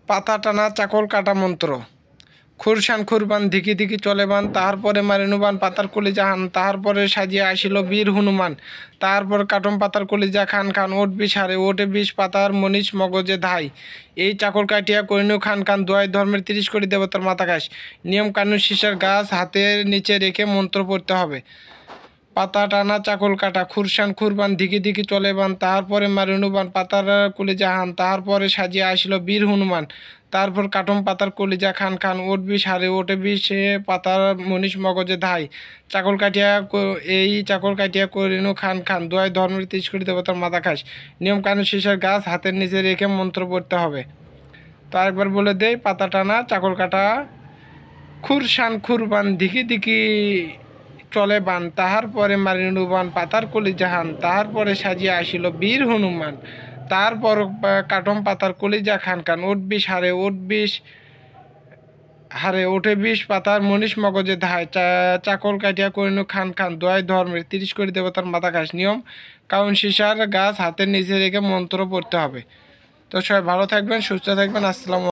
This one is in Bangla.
পাতা টানা চাকল কাটা মন্ত্র। খুরসান খুরবান ধিকি ধিকি চলে বান, তাহার পরে মারিনুবান পাতার কলিজা হান, তাহার পরে সাজিয়া আসিল বীর হনুমান। তারপর কাটম পাতার কলিজা খান খান, ওট বিষ হারে ওটে বিষ পাতার মনীষ মগজে ধাই। এই চাকল কাটিয়া করিনু খান খান, দোয়াই ধর্মের 30 কোটি দেবতার মাথা ঘাস। নিয়ম কানুন সিসার গাছ হাতের নিচে রেখে মন্ত্র পড়তে হবে। পাতা টানা চাকল কাটা, খুরসান খুরবান ধিকি ধিকি চলে বান, তাহার পরে মারিনুবান পাতার কলিজা হান, তাহার পরে সাজিয়া আসিল বীর হনুমান। তারপর কাটম পাতার কলিজা খান খান, ওট বিষ হারে ওটে বিষ পাতার মনীষ মগজে ধাই। এই চাকল কাটিয়া করিনু খান খান, দোয়াই ধর্মের 30 কোটি দেবতার মাথা খাস। নিয়ম কানুন সিসার গাছ হাতের নিচে রেখে মন্ত্র পড়তে হবে। তো আরেকবার বলে দেই, পাতা টানা চাকল কাটা, খুরসান খুরবান ধিকি ধিকি চলে বান, তাহার পরে মারিনুবান পাতার কলিজা হান, তাহার পরে সাজিয়া আসিল বীর হনুমান। তারপর কাটম পাতার কলিজা খান খান, ওট বিষ হারে ওঠে বিষ পাতার মনীষ মগজে ধায়। চাকল কাটিয়া করিনু খান খান, দোয়াই ধর্মের 30 কোটি দেবতার মাথা ঘাস। নিয়ম কাউন সিসার গাছ হাতের নিচে রেখে মন্ত্র পড়তে হবে। তো সবাই ভালো থাকবেন, সুস্থ থাকবেন। আসসালামু